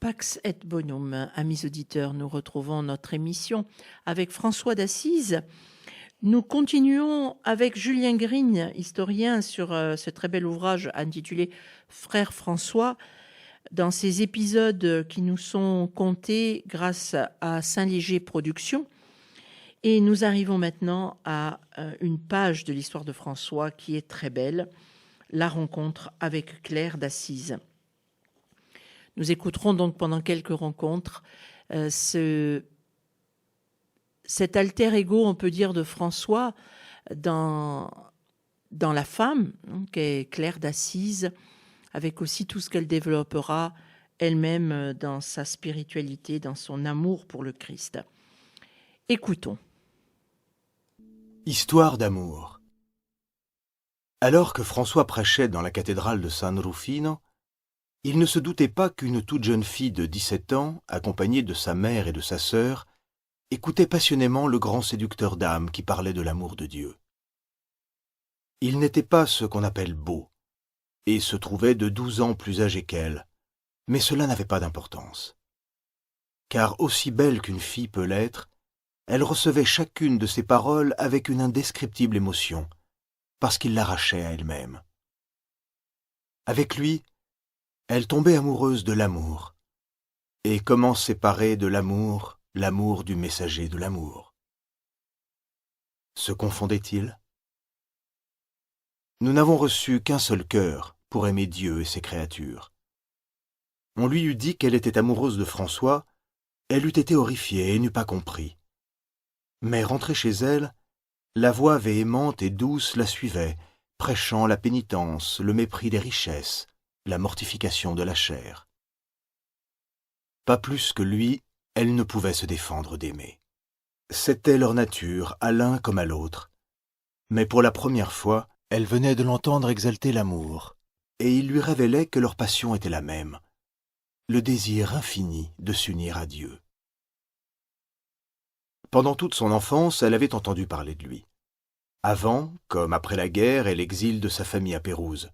Pax et Bonum, amis auditeurs, nous retrouvons notre émission avec François d'Assise. Nous continuons avec Julien Grigne, historien, sur ce très bel ouvrage intitulé Frère François, dans ces épisodes qui nous sont contés grâce à Saint-Léger Productions. Et nous arrivons maintenant à une page de l'histoire de François qui est très belle, la rencontre avec Claire d'Assise. Nous écouterons donc pendant quelques rencontres cet alter ego, on peut dire, de François dans la femme, qu'est Claire d'Assise, avec aussi tout ce qu'elle développera elle-même dans sa spiritualité, dans son amour pour le Christ. Écoutons. Histoire d'amour. Alors que François prêchait dans la cathédrale de San Rufino, il ne se doutait pas qu'une toute jeune fille de 17 ans, accompagnée de sa mère et de sa sœur, écoutait passionnément le grand séducteur d'âme qui parlait de l'amour de Dieu. Il n'était pas ce qu'on appelle beau, et se trouvait de 12 ans plus âgé qu'elle, mais cela n'avait pas d'importance. Car aussi belle qu'une fille peut l'être, elle recevait chacune de ses paroles avec une indescriptible émotion, parce qu'il l'arrachait à elle-même. Avec lui, elle tombait amoureuse de l'amour. Et comment séparer de l'amour, l'amour du messager de l'amour? Se confondait-il? Nous n'avons reçu qu'un seul cœur pour aimer Dieu et ses créatures. On lui eût dit qu'elle était amoureuse de François, elle eût été horrifiée et n'eût pas compris. Mais rentrée chez elle, la voix véhémente et douce la suivait, prêchant la pénitence, le mépris des richesses, la mortification de la chair. Pas plus que lui, elle ne pouvait se défendre d'aimer. C'était leur nature, à l'un comme à l'autre. Mais pour la première fois, elle venait de l'entendre exalter l'amour, et il lui révélait que leur passion était la même, le désir infini de s'unir à Dieu. Pendant toute son enfance, elle avait entendu parler de lui. Avant, comme après la guerre et l'exil de sa famille à Pérouse.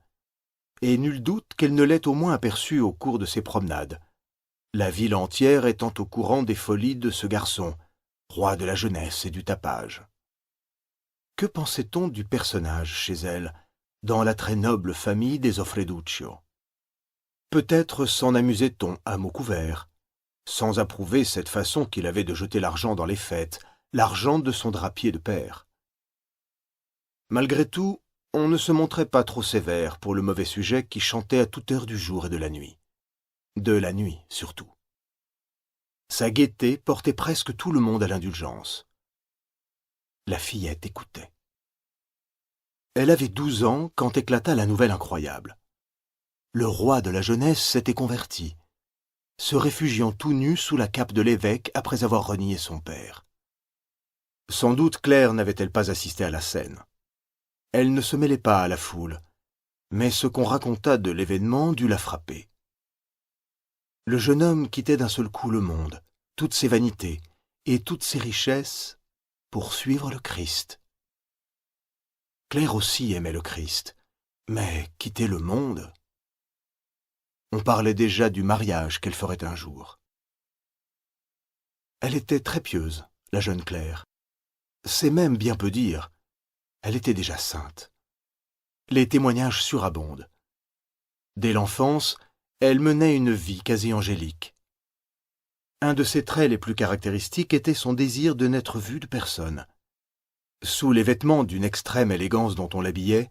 Et nul doute qu'elle ne l'ait au moins aperçu au cours de ses promenades, la ville entière étant au courant des folies de ce garçon, roi de la jeunesse et du tapage. Que pensait-on du personnage chez elle, dans la très noble famille des Offreduccio? Peut-être s'en amusait-on à mots couverts, sans approuver cette façon qu'il avait de jeter l'argent dans les fêtes, l'argent de son drapier de père. Malgré tout, on ne se montrait pas trop sévère pour le mauvais sujet qui chantait à toute heure du jour et de la nuit. De la nuit, surtout. Sa gaieté portait presque tout le monde à l'indulgence. La fillette écoutait. Elle avait 12 ans quand éclata la nouvelle incroyable. Le roi de la jeunesse s'était converti, se réfugiant tout nu sous la cape de l'évêque après avoir renié son père. Sans doute Claire n'avait-elle pas assisté à la scène. Elle ne se mêlait pas à la foule, mais ce qu'on raconta de l'événement dut la frapper. Le jeune homme quittait d'un seul coup le monde, toutes ses vanités et toutes ses richesses pour suivre le Christ. Claire aussi aimait le Christ, mais quitter le monde? On parlait déjà du mariage qu'elle ferait un jour. Elle était très pieuse, la jeune Claire. C'est même bien peu dire. Elle était déjà sainte. Les témoignages surabondent. Dès l'enfance, elle menait une vie quasi angélique. Un de ses traits les plus caractéristiques était son désir de n'être vue de personne. Sous les vêtements d'une extrême élégance dont on l'habillait,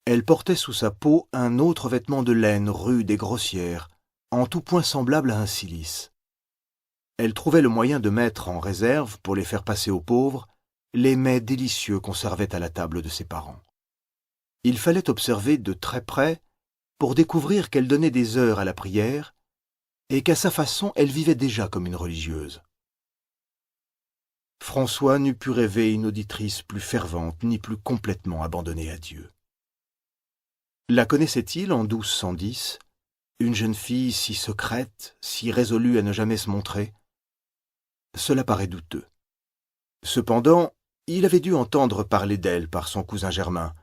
elle portait sous sa peau un autre vêtement de laine rude et grossière, en tout point semblable à un cilice. Elle trouvait le moyen de mettre en réserve, pour les faire passer aux pauvres, les mets délicieux qu'on servait à la table de ses parents. Il fallait observer de très près pour découvrir qu'elle donnait des heures à la prière et qu'à sa façon elle vivait déjà comme une religieuse. François n'eût pu rêver une auditrice plus fervente ni plus complètement abandonnée à Dieu. La connaissait-il en 1210, une jeune fille si secrète, si résolue à ne jamais se montrer? Cela paraît douteux. Cependant, il avait dû entendre parler d'elle par son cousin Germain,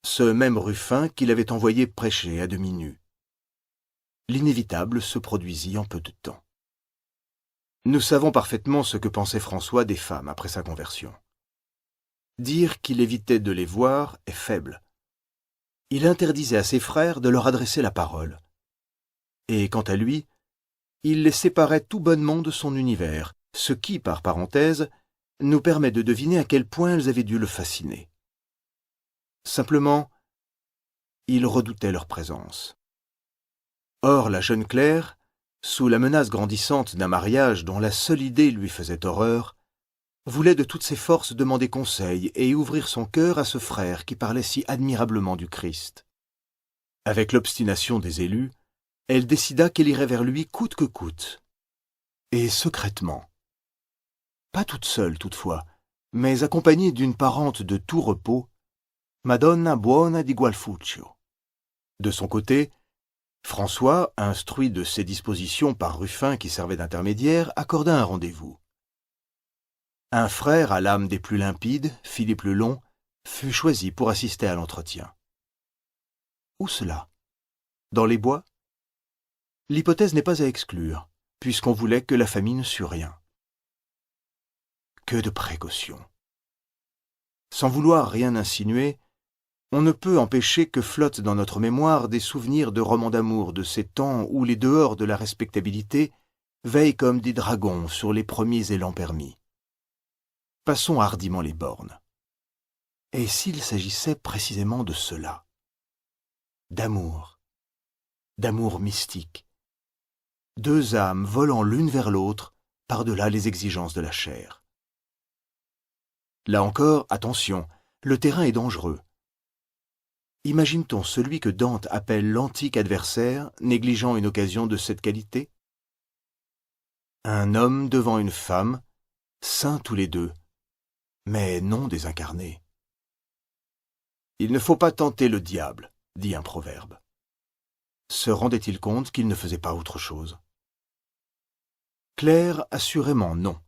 ce même Ruffin qu'il avait envoyé prêcher à demi nu. L'inévitable se produisit en peu de temps. Nous savons parfaitement ce que pensait François des femmes après sa conversion. Dire qu'il évitait de les voir est faible. Il interdisait à ses frères de leur adresser la parole. Et quant à lui, il les séparait tout bonnement de son univers, ce qui, par parenthèse, nous permet de deviner à quel point elles avaient dû le fasciner. Simplement, il redoutait leur présence. Or, la jeune Claire, sous la menace grandissante d'un mariage dont la seule idée lui faisait horreur, voulait de toutes ses forces demander conseil et ouvrir son cœur à ce frère qui parlait si admirablement du Christ. Avec l'obstination des élus, elle décida qu'elle irait vers lui coûte que coûte. Et secrètement. Pas toute seule toutefois, mais accompagnée d'une parente de tout repos, Madonna Buona di Gualfuccio. De son côté, François, instruit de ses dispositions par Ruffin qui servait d'intermédiaire, accorda un rendez-vous. Un frère à l'âme des plus limpides, Philippe le Long, fut choisi pour assister à l'entretien. Où cela? Dans les bois? L'hypothèse n'est pas à exclure, puisqu'on voulait que la famille ne sût rien. Que de précautions! Sans vouloir rien insinuer, on ne peut empêcher que flottent dans notre mémoire des souvenirs de romans d'amour de ces temps où les dehors de la respectabilité veillent comme des dragons sur les premiers élans permis. Passons hardiment les bornes. Et s'il s'agissait précisément de cela? D'amour mystique, deux âmes volant l'une vers l'autre par-delà les exigences de la chair. Là encore, attention, le terrain est dangereux. Imagine-t-on celui que Dante appelle l'antique adversaire, négligeant une occasion de cette qualité? Un homme devant une femme, saints tous les deux, mais non désincarnés. Il ne faut pas tenter le diable, dit un proverbe. Se rendait-il compte qu'il ne faisait pas autre chose? Claire, assurément non.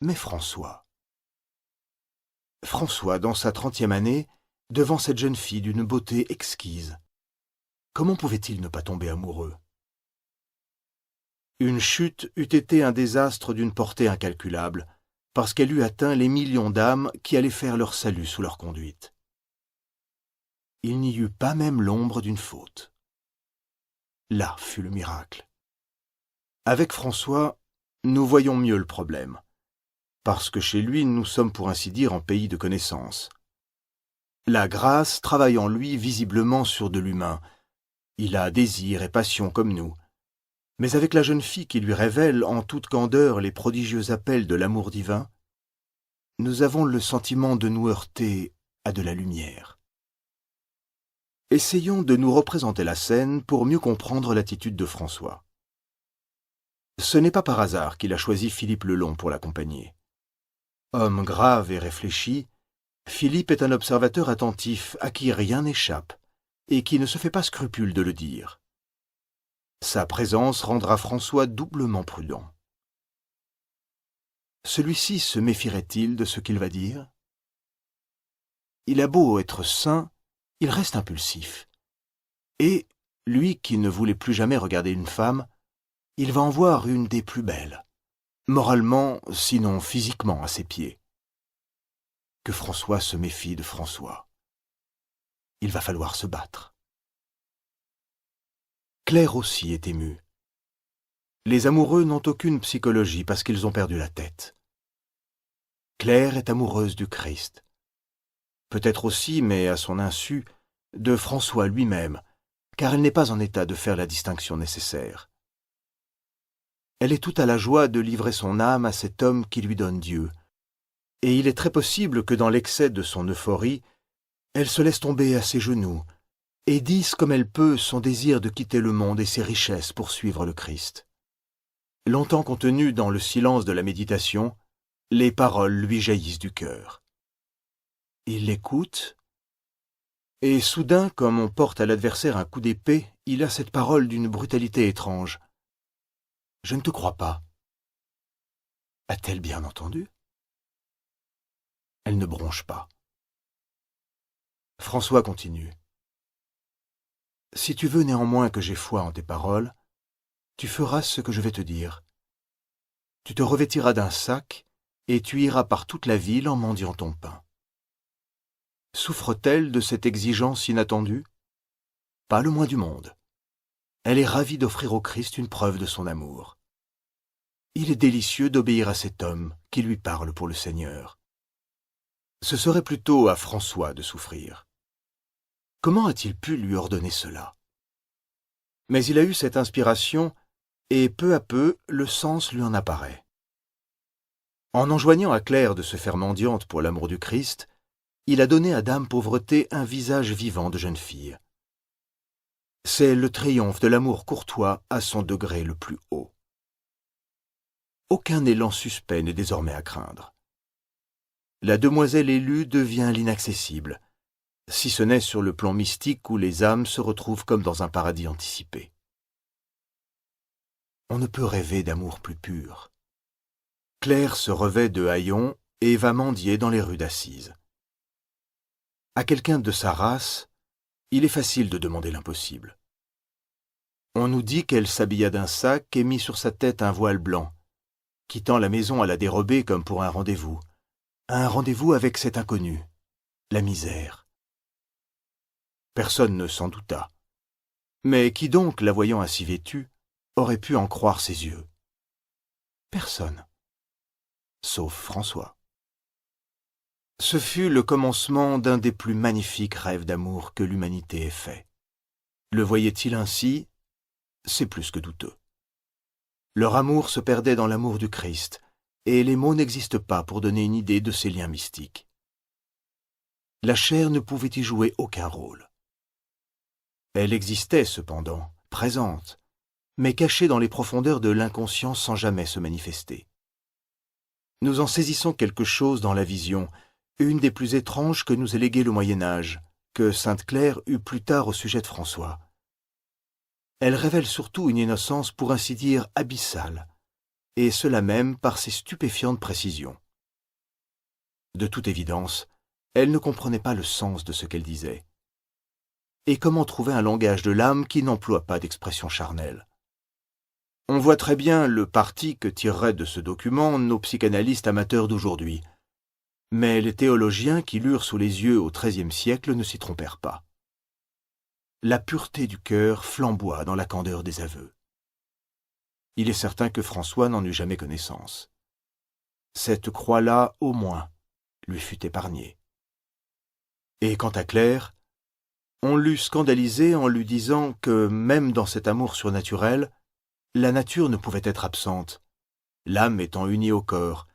Mais François, dans sa 30e année, devant cette jeune fille d'une beauté exquise, comment pouvait-il ne pas tomber amoureux? Une chute eût été un désastre d'une portée incalculable, parce qu'elle eût atteint les millions d'âmes qui allaient faire leur salut sous leur conduite. Il n'y eut pas même l'ombre d'une faute. Là fut le miracle. Avec François, nous voyons mieux le problème, parce que chez lui nous sommes pour ainsi dire en pays de connaissance. La grâce travaille en lui visiblement sur de l'humain. Il a désir et passion comme nous. Mais avec la jeune fille qui lui révèle en toute candeur les prodigieux appels de l'amour divin, nous avons le sentiment de nous heurter à de la lumière. Essayons de nous représenter la scène pour mieux comprendre l'attitude de François. Ce n'est pas par hasard qu'il a choisi Philippe le Long pour l'accompagner. Homme grave et réfléchi, Philippe est un observateur attentif à qui rien n'échappe et qui ne se fait pas scrupule de le dire. Sa présence rendra François doublement prudent. Celui-ci se méfierait-il de ce qu'il va dire? Il a beau être saint, il reste impulsif. Et, lui qui ne voulait plus jamais regarder une femme, il va en voir une des plus belles, moralement, sinon physiquement, à ses pieds. Que François se méfie de François. Il va falloir se battre. Claire aussi est émue. Les amoureux n'ont aucune psychologie parce qu'ils ont perdu la tête. Claire est amoureuse du Christ. Peut-être aussi, mais à son insu, de François lui-même, car elle n'est pas en état de faire la distinction nécessaire. Elle est toute à la joie de livrer son âme à cet homme qui lui donne Dieu, et il est très possible que dans l'excès de son euphorie, elle se laisse tomber à ses genoux, et dise comme elle peut son désir de quitter le monde et ses richesses pour suivre le Christ. Longtemps contenues dans le silence de la méditation, les paroles lui jaillissent du cœur. Il l'écoute, et soudain, comme on porte à l'adversaire un coup d'épée, il a cette parole d'une brutalité étrange. « Je ne te crois pas. » A-t-elle bien entendu? Elle ne bronche pas. François continue. Si tu veux néanmoins que j'aie foi en tes paroles, tu feras ce que je vais te dire. Tu te revêtiras d'un sac, et tu iras par toute la ville en mendiant ton pain. » Souffre-t-elle de cette exigence inattendue? Pas le moins du monde. Elle est ravie d'offrir au Christ une preuve de son amour. Il est délicieux d'obéir à cet homme qui lui parle pour le Seigneur. Ce serait plutôt à François de souffrir. Comment a-t-il pu lui ordonner cela? Mais il a eu cette inspiration, et peu à peu, le sens lui en apparaît. En enjoignant à Claire de se faire mendiante pour l'amour du Christ, il a donné à Dame Pauvreté un visage vivant de jeune fille. C'est le triomphe de l'amour courtois à son degré le plus haut. Aucun élan suspect n'est désormais à craindre. La demoiselle élue devient l'inaccessible, si ce n'est sur le plan mystique où les âmes se retrouvent comme dans un paradis anticipé. On ne peut rêver d'amour plus pur. Claire se revêt de haillons et va mendier dans les rues d'Assise. À quelqu'un de sa race, il est facile de demander l'impossible. On nous dit qu'elle s'habilla d'un sac et mit sur sa tête un voile blanc, quittant la maison à la dérobée comme pour un rendez-vous avec cet inconnu, la misère. Personne ne s'en douta. Mais qui donc, la voyant ainsi vêtue, aurait pu en croire ses yeux? Personne. Sauf François. Ce fut le commencement d'un des plus magnifiques rêves d'amour que l'humanité ait fait. Le voyait-il ainsi? C'est plus que douteux. Leur amour se perdait dans l'amour du Christ, et les mots n'existent pas pour donner une idée de ces liens mystiques. La chair ne pouvait y jouer aucun rôle. Elle existait cependant, présente, mais cachée dans les profondeurs de l'inconscient sans jamais se manifester. Nous en saisissons quelque chose dans la vision, une des plus étranges que nous ait légué le Moyen-Âge, que Sainte Claire eut plus tard au sujet de François. Elle révèle surtout une innocence pour ainsi dire abyssale, et cela même par ses stupéfiantes précisions. De toute évidence, elle ne comprenait pas le sens de ce qu'elle disait. Et comment trouver un langage de l'âme qui n'emploie pas d'expression charnelle? On voit très bien le parti que tireraient de ce document nos psychanalystes amateurs d'aujourd'hui. Mais les théologiens qui l'eurent sous les yeux au XIIIe siècle ne s'y trompèrent pas. La pureté du cœur flamboie dans la candeur des aveux. Il est certain que François n'en eut jamais connaissance. Cette croix-là, au moins, lui fut épargnée. Et quant à Claire, on l'eût scandalisée en lui disant que, même dans cet amour surnaturel, la nature ne pouvait être absente, l'âme étant unie au corps.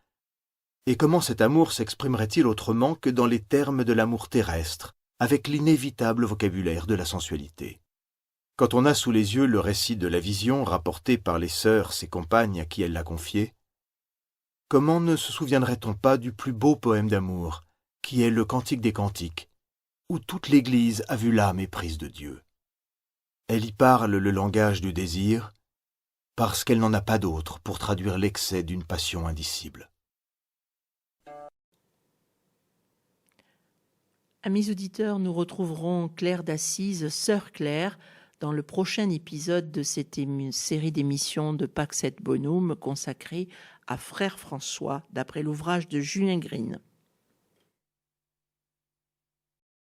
Et comment cet amour s'exprimerait-il autrement que dans les termes de l'amour terrestre, avec l'inévitable vocabulaire de la sensualité? Quand on a sous les yeux le récit de la vision rapporté par les sœurs, ses compagnes à qui elle l'a confié, comment ne se souviendrait-on pas du plus beau poème d'amour, qui est le Cantique des Cantiques, où toute l'Église a vu l'âme éprise de Dieu? Elle y parle le langage du désir, parce qu'elle n'en a pas d'autre pour traduire l'excès d'une passion indicible. Amis auditeurs, nous retrouverons Claire d'Assise, Sœur Claire, dans le prochain épisode de cette série d'émissions de Pax et Bonum consacrée à Frère François, d'après l'ouvrage de Julien Green.